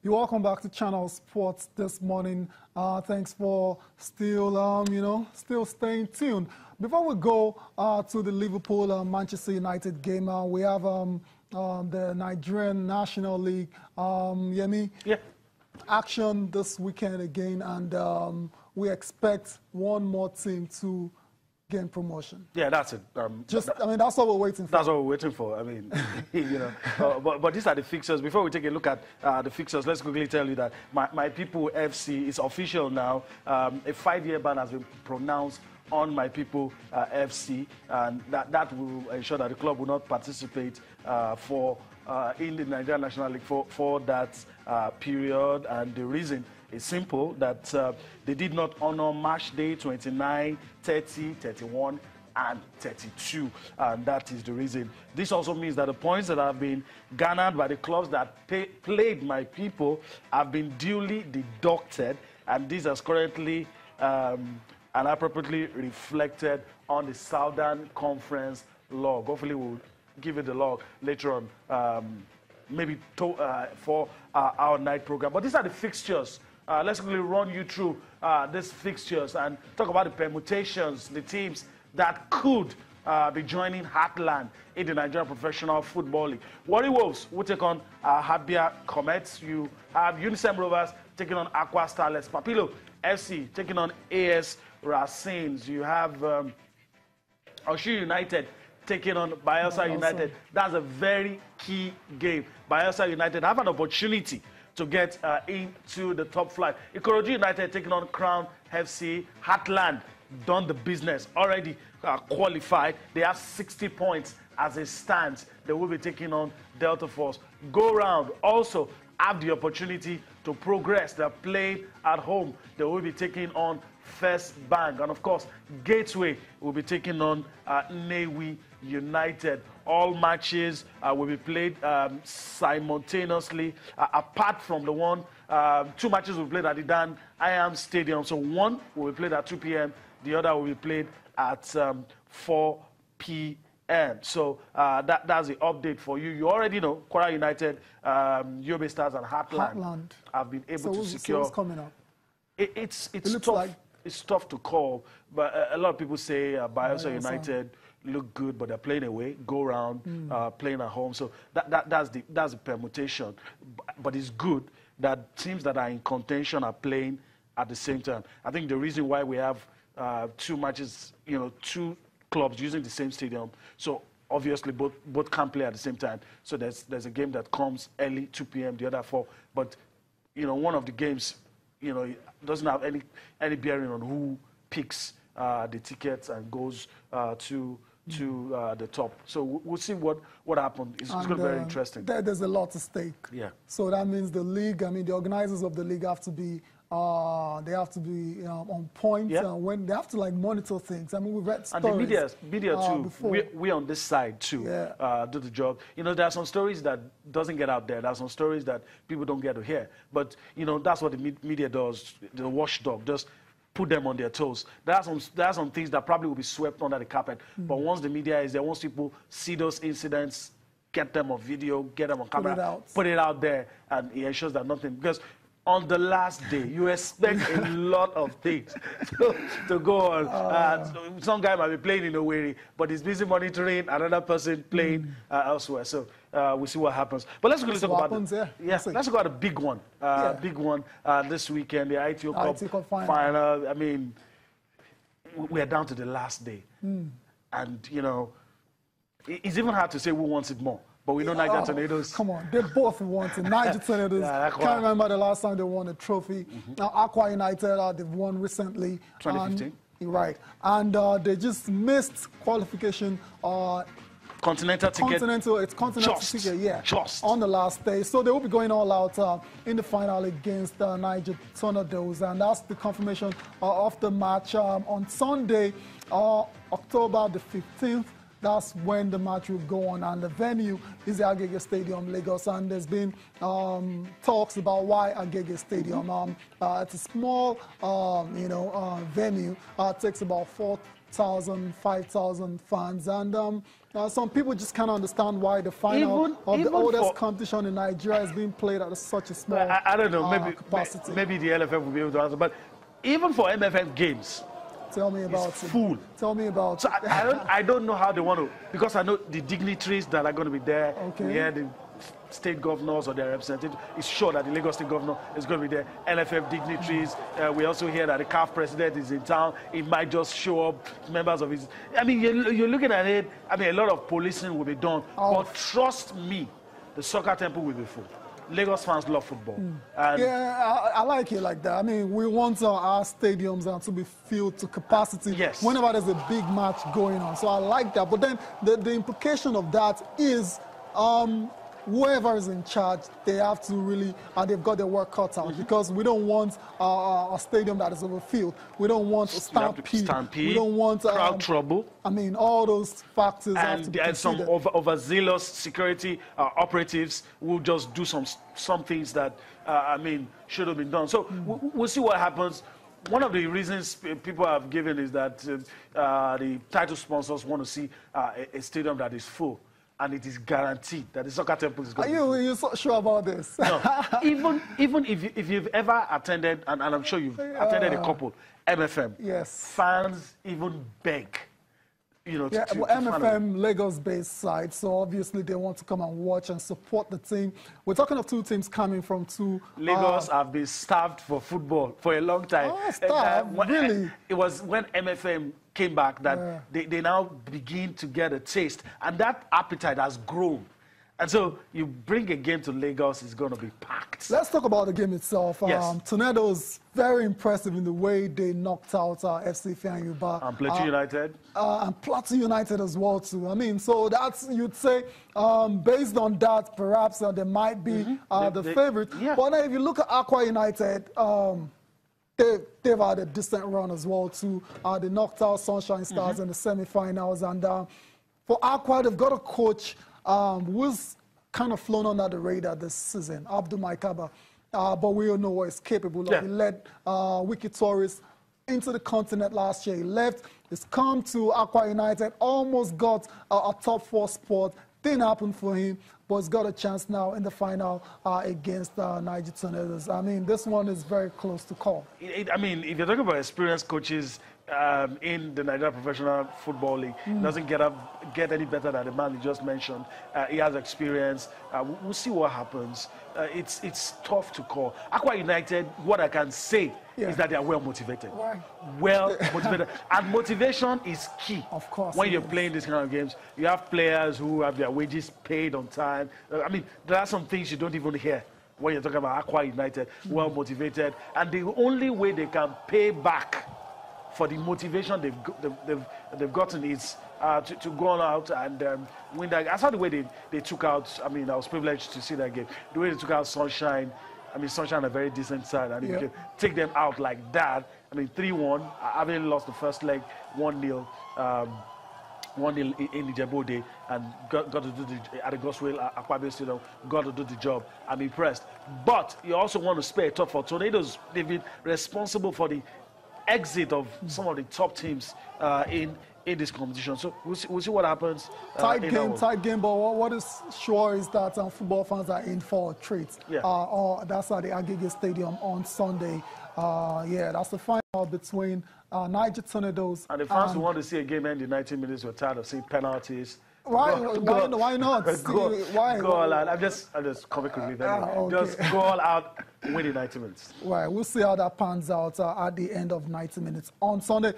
You're welcome back to Channel Sports this morning. Thanks for still, still staying tuned. Before we go to the Liverpool-Manchester United game, we have the Nigerian National League, Yemi. Yeah. Action this weekend again, and we expect one more team to gain promotion. Yeah, that's it. That's what we're waiting for. That's what we're waiting for. I mean, but these are the fixtures. Before we take a look at the fixtures, let's quickly tell you that My People FC is official now. A 5-year ban has been pronounced on My People FC, and that will ensure that the club will not participate in the Nigerian National League for that period. And the reason is simple, that they did not honor match day 29, 30, 31, and 32, and that is the reason. This also means that the points that have been garnered by the clubs that played My People have been duly deducted, and this has currently and appropriately reflected on the Southern Conference log. Hopefully we'll give it the log later on, maybe for our night program. But these are the fixtures. Let's quickly run you through these fixtures and talk about the permutations, the teams that could be joining Heartland in the Nigerian Professional Football League. Warri Wolves will take on Habia Comets. You have Unisem Rovers taking on Akwa Starlets. Papilo FC taking on AS Racines. You have Oshu United taking on Bayelsa United. That's a very key game. Bayelsa United have an opportunity to get into the top flight. Ikorodu United taking on Crown FC. Heartland done the business, already qualified. They have 60 points as it stands. They will be taking on Delta Force. Go round also have the opportunity to progress. They're playing at home. They will be taking on First Bank. And of course, Gateway will be taking on Newi United. All matches will be played simultaneously, apart from the one, 2 matches will be played at the Dan IAM Stadium. So one will be played at 2 p.m., the other will be played at 4 p.m. So that's the update for you. You already know Kwara United, Yobe Stars, and Heartland have been able to secure. So what's coming up? It's tough. It's tough to call, but a lot of people say Bayelsa United look good, but they're playing away, go round, playing at home. So that's the permutation. But it's good that teams that are in contention are playing at the same time. I think the reason why we have 2 matches, 2 clubs using the same stadium, so obviously both can play at the same time. So there's a game that comes early, 2 p.m., the other 4. But one of the games, doesn't have any bearing on who picks the tickets and goes to the top. So we'll see what happens. It's going to be very interesting. There's a lot at stake. Yeah. So that means the league, the organizers of the league have to be on point. Yeah. When they have to monitor things. We've read stories. And the media too. Before. We on this side too. Yeah. Do the job. There are some stories that doesn't get out there. There are some stories that people don't get to hear. But that's what the media does. The watchdog just put them on their toes. There are some things that probably will be swept under the carpet. But once the media is there, once people see those incidents, get them on video, get them on camera, put it out there, and it ensures that nothing. Because on the last day, you expect a lot of things to go on. Some guy might be playing in Owerri, but he's busy monitoring another person playing elsewhere. So we'll see what happens. But let's quickly talk about let's talk about the big one. Big one this weekend, the AITEO Cup final. We are down to the last day, and it's even hard to say who wants it more. But we know Niger Tornadoes. Come on, they both want it. Niger Tornadoes. Can't remember the last time they won a trophy. Now, Akwa United, they've won recently. 2015. Right. And they just missed qualification. Continental ticket. It's continental ticket, yeah. Just. On the last day. So they will be going all out in the final against Niger Tornadoes. And that's the confirmation of the match on Sunday, October the 15th. That's when the match will go on, and the venue is the Agege Stadium, Lagos. And there's been talks about why Agege Stadium. It's a small, venue. It takes about 4,000, 5,000 fans, and Some people just can't understand why the final of the oldest competition in Nigeria is being played at such a small I don't know, capacity. Maybe the LFF will be able to answer, but even for MFF games, tell me about it's full. Tell me about so I don't know how they want to, because I know the dignitaries that are going to be there. Okay. Yeah, the state governors or their representatives. It's sure that the Lagos state governor is going to be there. LFF dignitaries. We also hear that the CAF president is in town. He might just show up, members of his. I mean, you're looking at it. I mean, a lot of policing will be done. But trust me, the soccer temple will be full. Lagos fans love football. And yeah, I like it like that. I mean, we want our stadiums to be filled to capacity whenever there's a big match going on. So I like that. But then the implication of that is whoever is in charge, they have to really, they've got their work cut out, because we don't want a stadium that is overfilled. We don't want a stampede. We don't want crowd trouble. I mean, all those factors have to be and some overzealous security operatives will just do some things that, I mean, should have been done. So we'll see what happens. One of the reasons people have given is that the title sponsors want to see a stadium that is full. And it is guaranteed that the soccer temple is going to be full. Are you so sure about this? No. even if you've ever attended, and I'm sure you've attended a couple, MFM, fans even beg, you know, MFM Lagos-based side, so obviously they want to come and watch and support the team. We're talking of two teams coming from two. Lagos have been starved for football for a long time. Starved? Really? It was when MFM came back that they now begin to get a taste, and that appetite has grown. And so you bring a game to Lagos, it's going to be packed. Let's talk about the game itself. Tornadoes, very impressive in the way they knocked out FC Ifeanyi and Plateau United. And Plateau United as well, too. I mean, so that's, you'd say, based on that, perhaps there might be the favorite. But if you look at Akwa United, they've had a decent run as well, too. They knocked out Sunshine Stars in the semi-finals. And for Akwa, they've got a coach who's kind of flown under the radar this season, Abdul Maikaba. But we all know what he's capable of. He led Wiki Tourist into the continent last year. He left, he's come to Akwa United, almost got a top 4 spot. Didn't happen for him, but he's got a chance now in the final against Niger Tornadoes. I mean, this one is very close to call. I mean, if you're talking about experienced coaches in the Nigeria Professional Football League, it doesn't get any better than the man you just mentioned. He has experience. We'll see what happens. It's tough to call. Akwa United, what I can say is that they are well motivated. Well motivated. And motivation is key. Of course. When you're playing these kind of games, you have players who have their wages paid on time. I mean, there are some things you don't even hear when you're talking about Akwa United, well motivated. And the only way they can pay back for the motivation they've gotten is to go on out and win that. I saw the way they took out, I mean, I was privileged to see that game. The way they took out Sunshine, I mean, Sunshine a very decent side, and if you can take them out like that, I mean, 3-1, having lost the first leg, 1-0, 1-0 in Niger, and got to do at the Goswell Akwa Stadium, got to do the job. I'm impressed. But you also want to spare a top for Tornadoes. They've been responsible for the exit of some of the top teams in this competition. So we'll see what happens. Tight game, but what is sure is that football fans are in for a treat. That's at the Agege Stadium on Sunday. That's the final between Niger Tornadoes. And the fans who want to see a game end in 90 minutes were tired of seeing penalties. Why not? Go all out. I'm just coming quickly. Just go all out, win in 90 minutes. Right, we'll see how that pans out at the end of 90 minutes on Sunday.